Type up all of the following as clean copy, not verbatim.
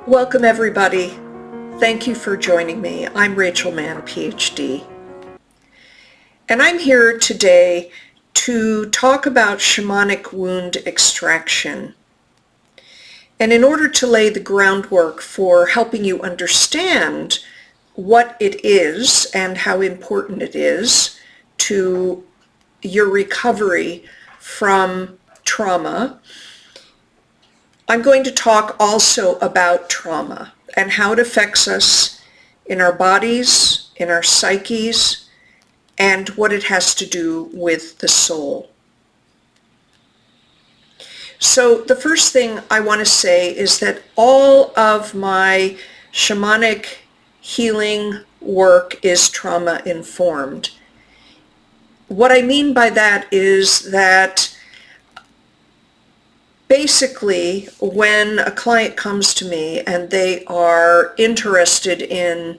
Welcome everybody. Thank you for joining me. I'm Mann PhD. And I'm here today to talk about shamanic wound extraction. And in order to lay the groundwork for helping you understand what it is and how important it is to your recovery from trauma, I'm going to talk also about trauma and how it affects us in our bodies, in our psyches, and what it has to do with the soul. So the first thing I want to say is that all of my shamanic healing work is trauma informed. What I mean by that is that basically, when a client comes to me and they are interested in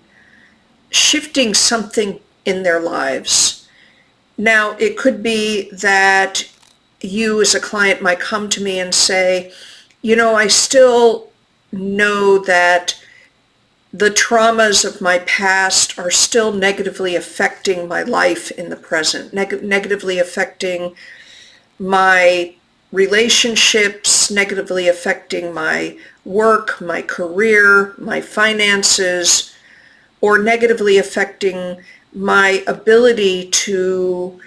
shifting something in their lives, now it could be that you as a client might come to me and say, I still know that the traumas of my past are still negatively affecting my life in the present, negatively affecting my relationships, negatively affecting my work, my career, my finances, or negatively affecting my ability to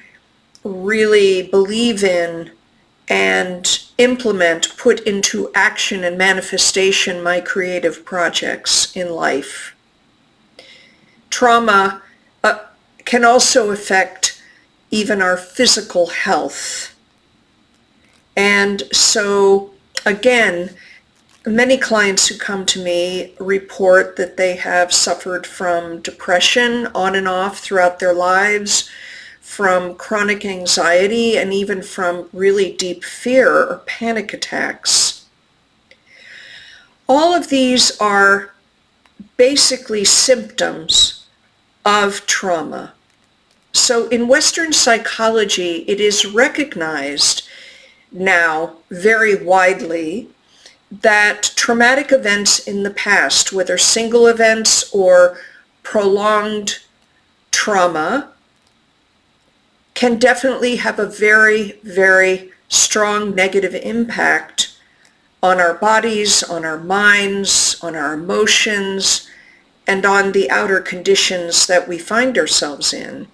really believe in and implement, put into action and manifestation my creative projects in life. Trauma can also affect even our physical health. And so, again, many clients who come to me report that they have suffered from depression on and off throughout their lives, from chronic anxiety, and even from really deep fear or panic attacks. All of these are basically symptoms of trauma. So in Western psychology, it is recognized now very widely that traumatic events in the past, whether single events or prolonged trauma, can definitely have a very, very strong negative impact on our bodies, on our minds, on our emotions, and on the outer conditions that we find ourselves in.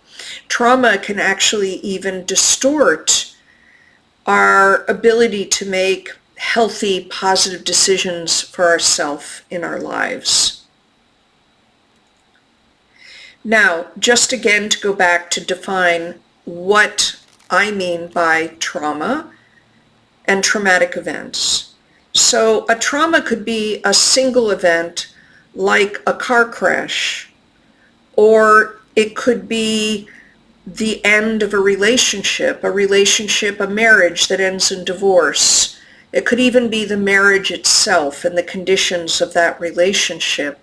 Trauma can actually even distort our ability to make healthy, positive decisions for ourselves in our lives. Now, just again to go back to define what I mean by trauma and traumatic events. So a trauma could be a single event like a car crash, or it could be the end of a relationship, a marriage that ends in divorce. It could even be the marriage itself and the conditions of that relationship,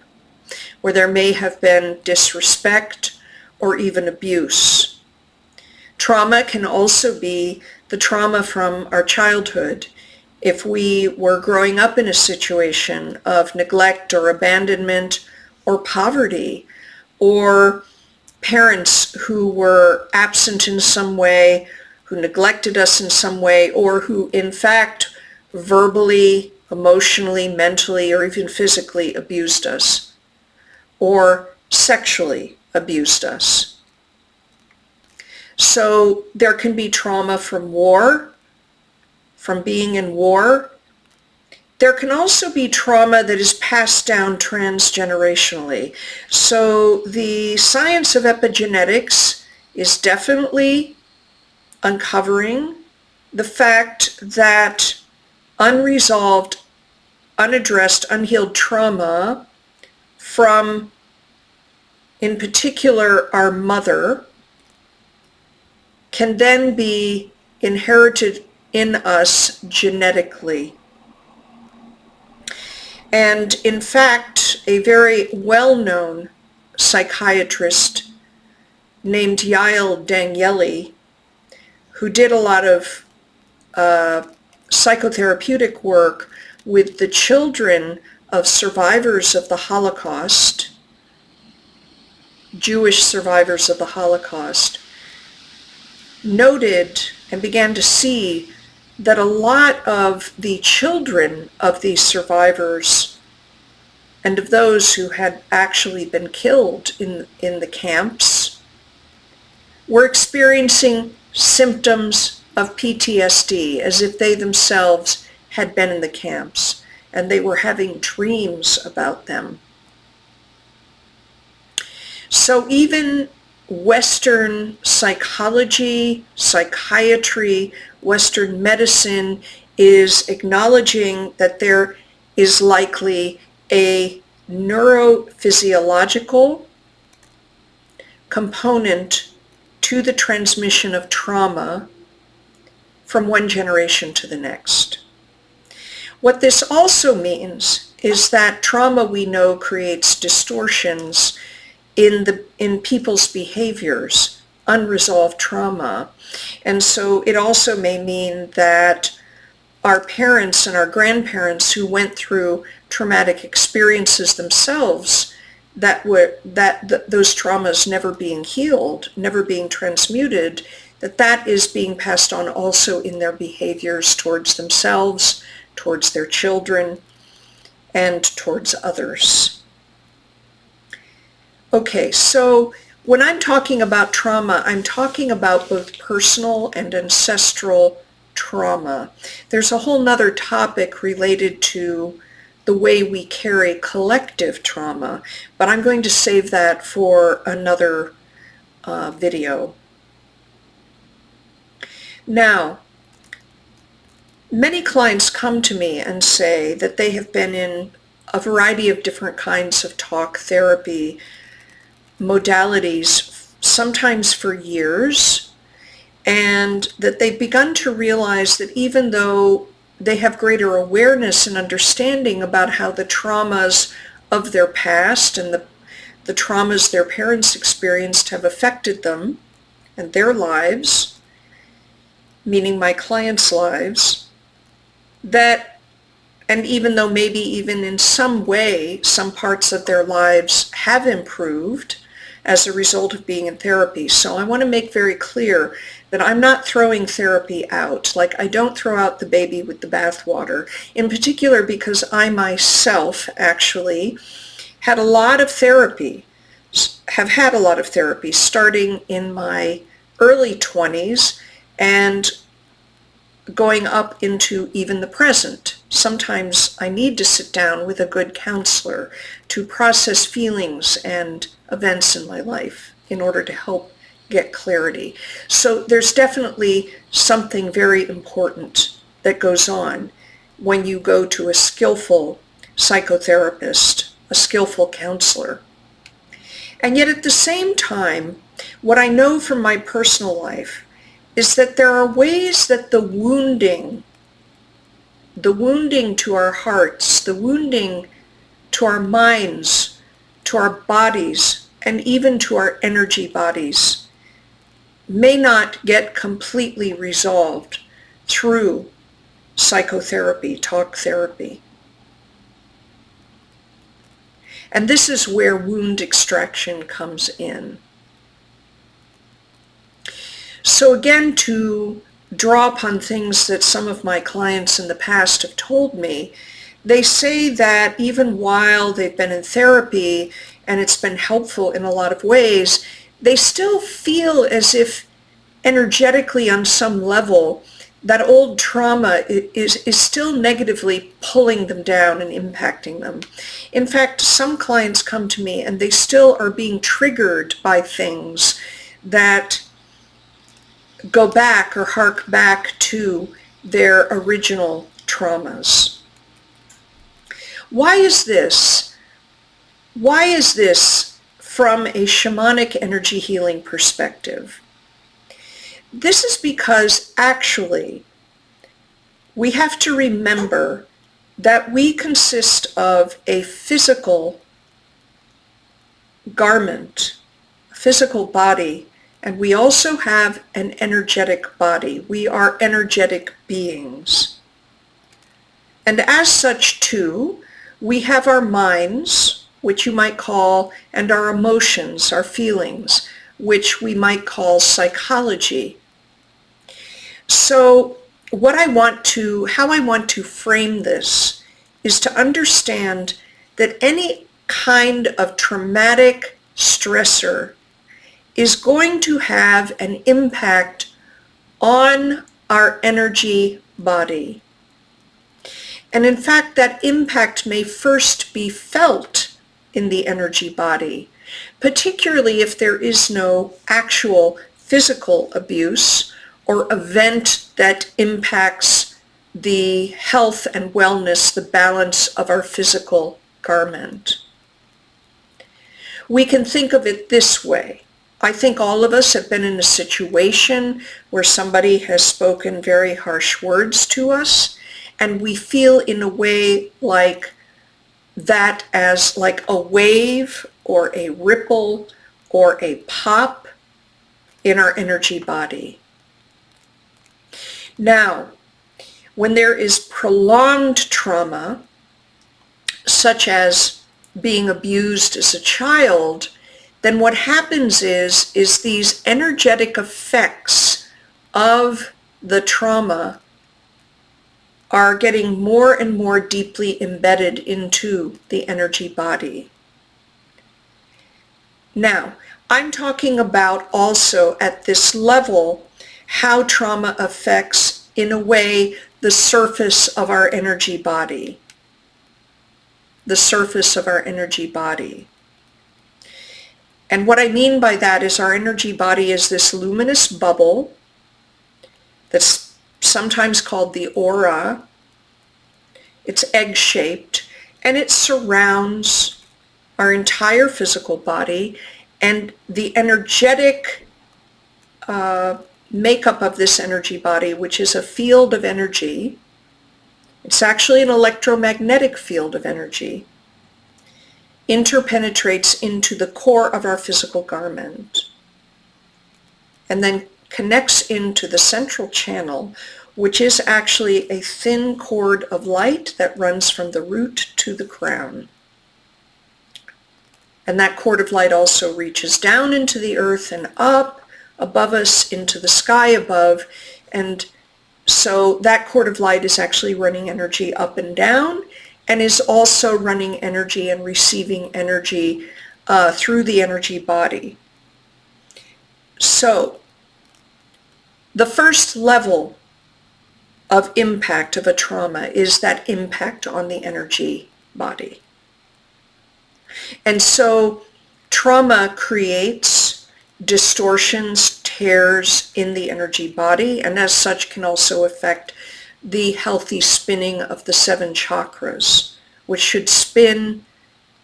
where there may have been disrespect or even abuse. Trauma can also be the trauma from our childhood. If we were growing up in a situation of neglect or abandonment or poverty, or parents who were absent in some way, who neglected us in some way, or who in fact verbally, emotionally, mentally, or even physically abused us, or sexually abused us. So there can be trauma from war, from being in war. There can also be trauma that is passed down transgenerationally. So the science of epigenetics is definitely uncovering the fact that unresolved, unaddressed, unhealed trauma from, in particular, our mother, can then be inherited in us genetically. And in fact, a very well-known psychiatrist named Yael Danieli, who did a lot of psychotherapeutic work with the children of survivors of the Holocaust, Jewish survivors of the Holocaust, noted and began to see that a lot of the children of these survivors and of those who had actually been killed in the camps were experiencing symptoms of PTSD, as if they themselves had been in the camps, and they were having dreams about them. So even Western psychology, psychiatry, Western medicine is acknowledging that there is likely a neurophysiological component to the transmission of trauma from one generation to the next. What this also means is that trauma, we know, creates distortions in people's behaviors, unresolved trauma. And so it also may mean that our parents and our grandparents who went through traumatic experiences themselves, those traumas never being healed, never being transmuted, that is being passed on also in their behaviors towards themselves, towards their children, and towards others. Okay, so when I'm talking about trauma, I'm talking about both personal and ancestral trauma. There's a whole nother topic related to the way we carry collective trauma, but I'm going to save that for another video. Now, many clients come to me and say that they have been in a variety of different kinds of talk therapy modalities, sometimes for years, and that they've begun to realize that even though they have greater awareness and understanding about how the traumas of their past and the traumas their parents experienced have affected them and their lives, meaning my clients' lives, and even though maybe even in some way, some parts of their lives have improved as a result of being in therapy. So I want to make very clear that I'm not throwing therapy out. Like, I don't throw out the baby with the bathwater, in particular because I myself actually have had a lot of therapy starting in my early 20s and going up into even the present. Sometimes I need to sit down with a good counselor to process feelings and events in my life in order to help get clarity. So there's definitely something very important that goes on when you go to a skillful psychotherapist, a skillful counselor. And yet at the same time, what I know from my personal life is that there are ways that the wounding to our hearts, the wounding to our minds, to our bodies, and even to our energy bodies may not get completely resolved through psychotherapy, talk therapy. And this is where wound extraction comes in. So again, to draw upon things that some of my clients in the past have told me, they say that even while they've been in therapy and it's been helpful in a lot of ways, they still feel as if energetically on some level that old trauma is still negatively pulling them down and impacting them. In fact, some clients come to me and they still are being triggered by things that go back or hark back to their original traumas. Why is this? Why is this from a shamanic energy healing perspective? This is because actually we have to remember that we consist of a physical garment, a physical body, and we also have an energetic body. We are energetic beings. And as such too, we have our minds, which you might call, and our emotions, our feelings, which we might call psychology. So how I want to frame this is to understand that any kind of traumatic stressor is going to have an impact on our energy body. And in fact, that impact may first be felt in the energy body, particularly if there is no actual physical abuse or event that impacts the health and wellness, the balance of our physical garment. We can think of it this way. I think all of us have been in a situation where somebody has spoken very harsh words to us, and we feel in a way like that as like a wave or a ripple or a pop in our energy body. Now, when there is prolonged trauma, such as being abused as a child, then what happens is these energetic effects of the trauma are getting more and more deeply embedded into the energy body. Now, I'm talking about also at this level how trauma affects, in a way, the surface of our energy body. The surface of our energy body. And what I mean by that is our energy body is this luminous bubble that's sometimes called the aura. It's egg-shaped, and it surrounds our entire physical body, and the energetic makeup of this energy body, which is a field of energy. It's actually an electromagnetic field of energy, interpenetrates into the core of our physical garment, and then connects into the central channel, which is actually a thin cord of light that runs from the root to the crown. And that cord of light also reaches down into the earth and up above us into the sky above. And so that cord of light is actually running energy up and down, and is also running energy and receiving energy through the energy body. So the first level of impact of a trauma is that impact on the energy body. And so trauma creates distortions, tears in the energy body, and as such can also affect the healthy spinning of the 7 chakras, which should spin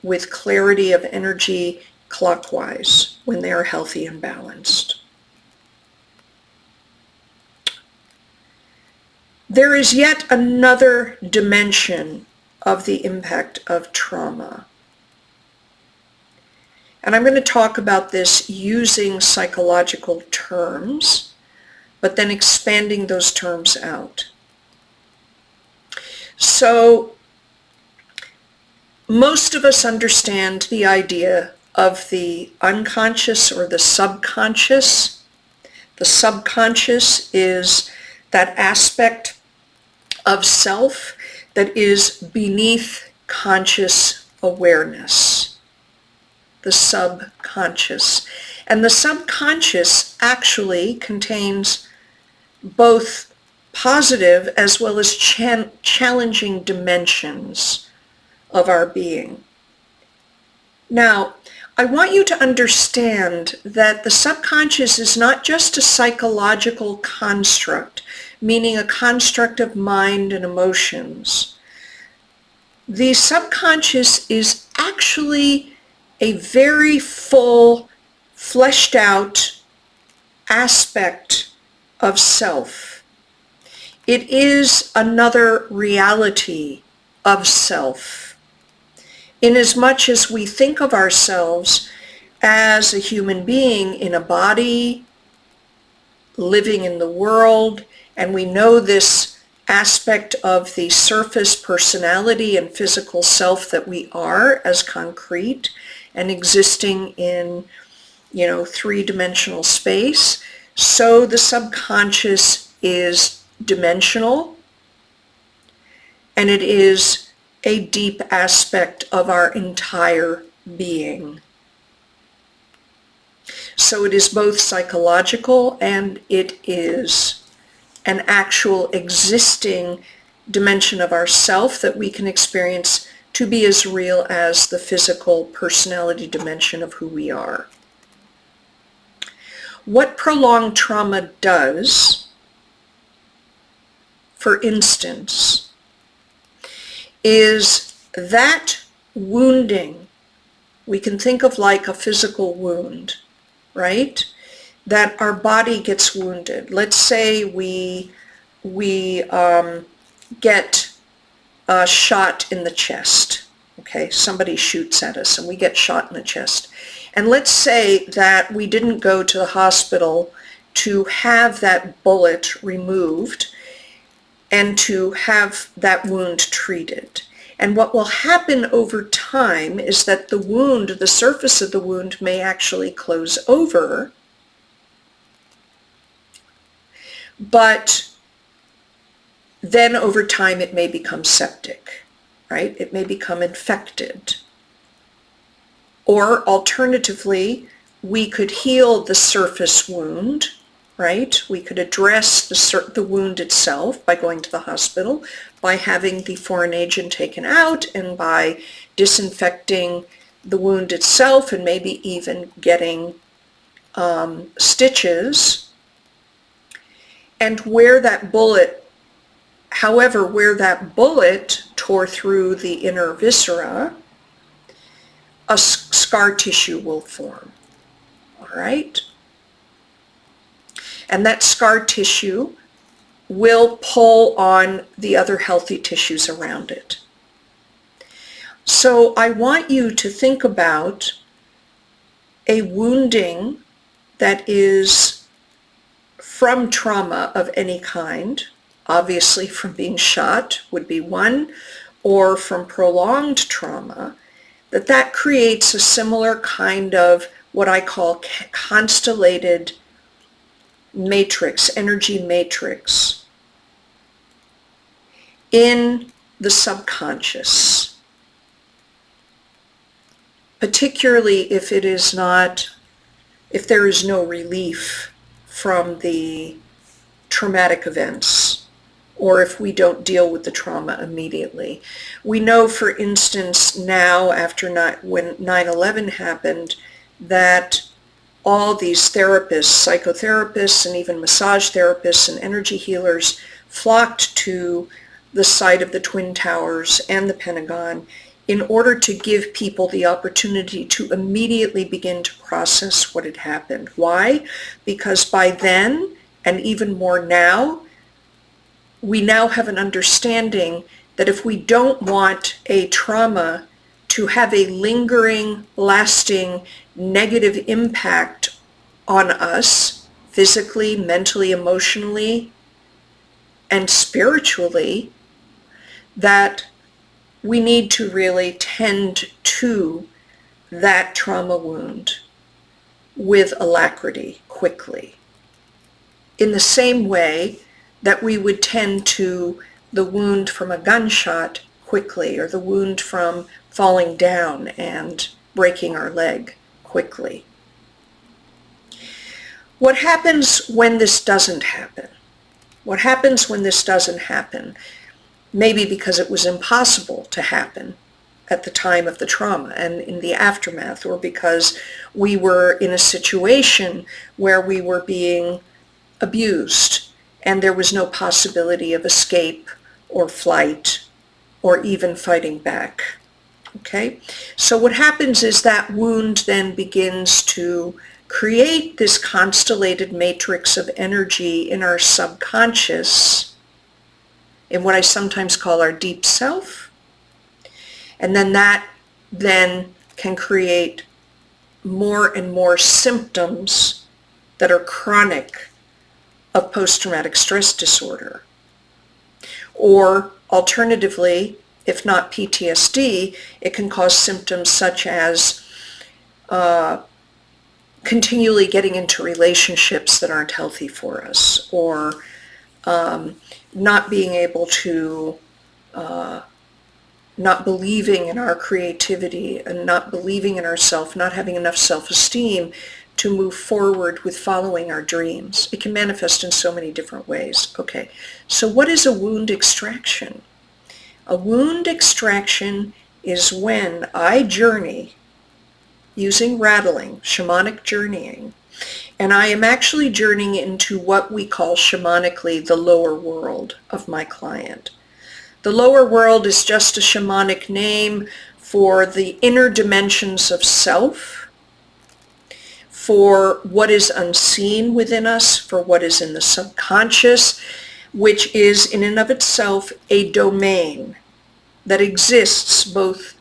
with clarity of energy clockwise when they are healthy and balanced. There is yet another dimension of the impact of trauma. And I'm going to talk about this using psychological terms, but then expanding those terms out. So most of us understand the idea of the unconscious or the subconscious. The subconscious is that aspect of self that is beneath conscious awareness. The subconscious. And the subconscious actually contains both positive as well as challenging dimensions of our being. Now, I want you to understand that the subconscious is not just a psychological construct, meaning a construct of mind and emotions. The subconscious is actually a very full, fleshed out aspect of self. It is another reality of self, inasmuch as we think of ourselves as a human being in a body, living in the world, and we know this aspect of the surface personality and physical self that we are as concrete and existing in, three-dimensional space. So the subconscious is dimensional, and it is a deep aspect of our entire being. So it is both psychological and it is an actual existing dimension of ourself that we can experience to be as real as the physical personality dimension of who we are. What prolonged trauma does, for instance, is that wounding, we can think of like a physical wound, right? That our body gets wounded. Let's say we get a shot in the chest. Okay, somebody shoots at us and we get shot in the chest. And let's say that we didn't go to the hospital to have that bullet removed and to have that wound treated. And what will happen over time is that the wound, the surface of the wound may actually close over, but then over time it may become septic, right? It may become infected. Or alternatively, we could heal the surface wound, right? We could address the wound itself by going to the hospital, by having the foreign agent taken out, and by disinfecting the wound itself, and maybe even getting stitches. And where that bullet tore through the inner viscera, a scar tissue will form, all right? And that scar tissue will pull on the other healthy tissues around it. So I want you to think about a wounding that is from trauma of any kind, obviously from being shot would be one, or from prolonged trauma, that creates a similar kind of what I call constellated matrix, energy matrix in the subconscious, particularly if there is no relief from the traumatic events, or if we don't deal with the trauma immediately. We know, for instance, now when 9/11 happened, that all these therapists, psychotherapists, and even massage therapists and energy healers flocked to the site of the Twin Towers and the Pentagon in order to give people the opportunity to immediately begin to process what had happened. Why? Because by then, and even more now, we now have an understanding that if we don't want a trauma to have a lingering, lasting, negative impact on us, physically, mentally, emotionally, and spiritually, that we need to really tend to that trauma wound with alacrity, quickly. In the same way that we would tend to the wound from a gunshot quickly, or the wound from falling down and breaking our leg quickly. What happens when this doesn't happen? What happens when this doesn't happen? Maybe because it was impossible to happen at the time of the trauma and in the aftermath, or because we were in a situation where we were being abused and there was no possibility of escape or flight or even fighting back. Okay? So what happens is that wound then begins to create this constellated matrix of energy in our subconscious, in what I sometimes call our deep self. And then that then can create more and more symptoms that are chronic of post-traumatic stress disorder. Or alternatively, if not PTSD, it can cause symptoms such as continually getting into relationships that aren't healthy for us, or not being able to, not believing in our creativity and not believing in ourselves, not having enough self-esteem to move forward with following our dreams. It can manifest in so many different ways. Okay, so what is a wound extraction? A wound extraction is when I journey using rattling, shamanic journeying, and I am actually journeying into what we call shamanically the lower world of my client. The lower world is just a shamanic name for the inner dimensions of self, for what is unseen within us, for what is in the subconscious, which is in and of itself a domain that exists both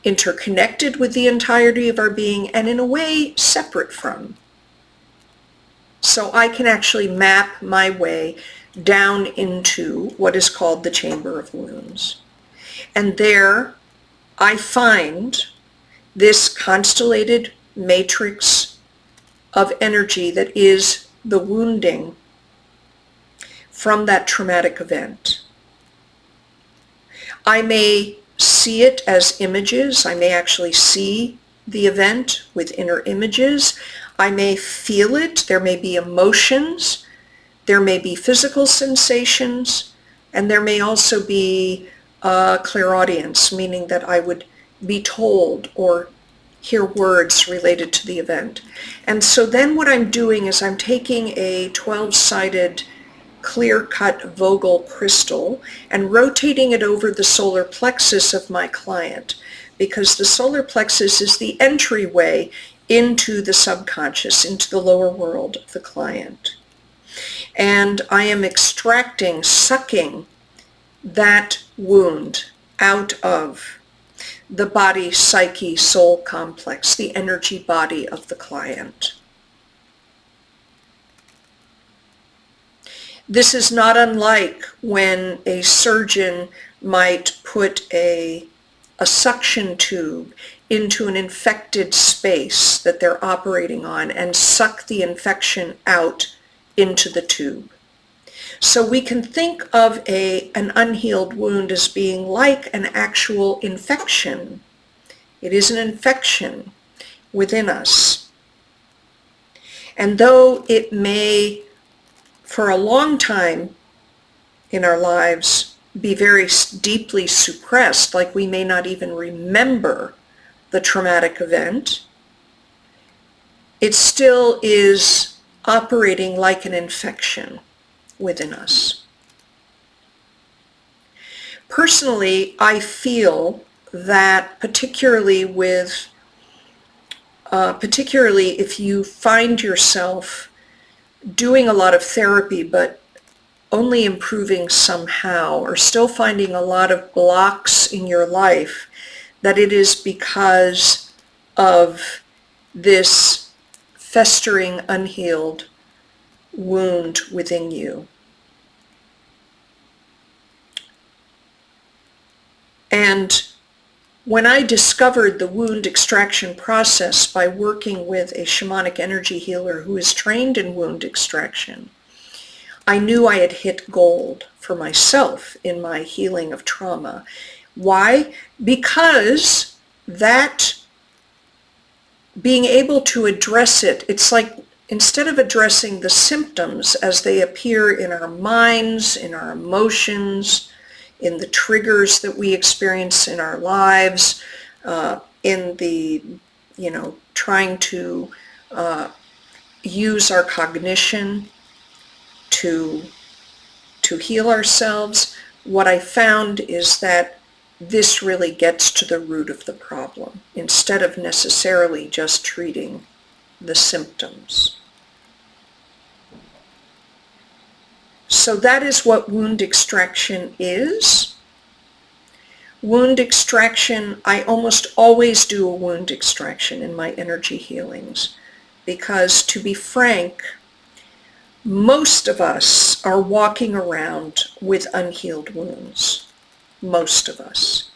interconnected with the entirety of our being and in a way separate from. So I can actually map my way down into what is called the Chamber of Wounds. And there I find this constellated matrix of energy that is the wounding from that traumatic event. I may see it as images. I may actually see the event with inner images. I may feel it. There may be emotions. There may be physical sensations. And there may also be clairaudience, meaning that I would be told or hear words related to the event. And so then what I'm doing is I'm taking a 12-sided clear-cut Vogel crystal and rotating it over the solar plexus of my client, because the solar plexus is the entryway into the subconscious, into the lower world of the client. And I am extracting, sucking that wound out of the body, psyche, soul complex, the energy body of the client. This is not unlike when a surgeon might put a suction tube into an infected space that they're operating on and suck the infection out into the tube. So we can think of an unhealed wound as being like an actual infection. It is an infection within us. And though it may, for a long time in our lives, be very deeply suppressed, like we may not even remember the traumatic event, it still is operating like an infection within us. Personally, I feel that particularly if you find yourself doing a lot of therapy but only improving somehow, or still finding a lot of blocks in your life, that it is because of this festering, unhealed wound within you. And when I discovered the wound extraction process by working with a shamanic energy healer who is trained in wound extraction, I knew I had hit gold for myself in my healing of trauma. Why? Because that being able to address it, it's like instead of addressing the symptoms as they appear in our minds, in our emotions, in the triggers that we experience in our lives, in the, trying to use our cognition to heal ourselves, what I found is that this really gets to the root of the problem instead of necessarily just treating the symptoms. So that is what wound extraction is. Wound extraction, I almost always do a wound extraction in my energy healings because, to be frank, Most of us are walking around with unhealed wounds. Most of us.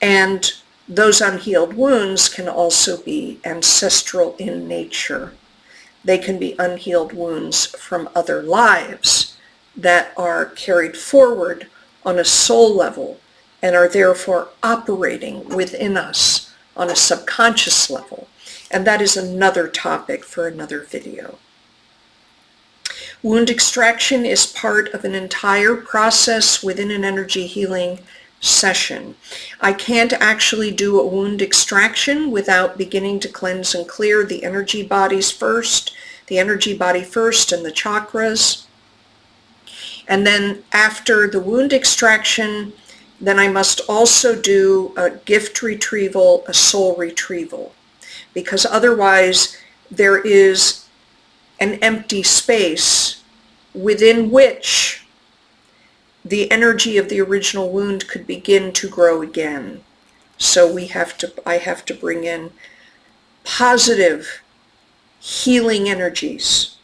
And those unhealed wounds can also be ancestral in nature. They can be unhealed wounds from other lives that are carried forward on a soul level and are therefore operating within us on a subconscious level. And that is another topic for another video. Wound extraction is part of an entire process within an energy healing session. I can't actually do a wound extraction without beginning to cleanse and clear the energy bodies first, the energy body first and the chakras. And then after the wound extraction, then I must also do a gift retrieval, a soul retrieval, because otherwise there is an empty space within which the energy of the original wound could begin to grow again. So I have to bring in positive healing energies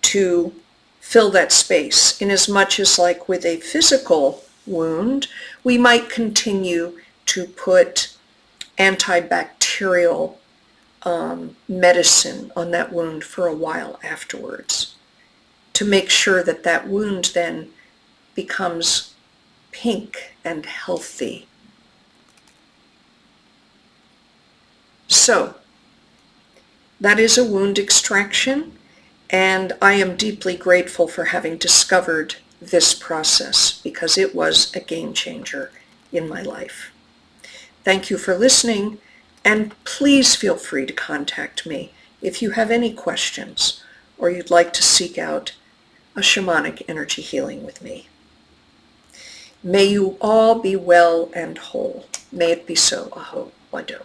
to fill that space, in as much as, like with a physical wound, we might continue to put antibacterial medicine on that wound for a while afterwards to make sure that that wound then becomes pink and healthy. So that is a wound extraction, and I am deeply grateful for having discovered this process because it was a game changer in my life. Thank you for listening, and please feel free to contact me if you have any questions or you'd like to seek out a shamanic energy healing with me. May you all be well and whole. May it be so. Aho, Wado.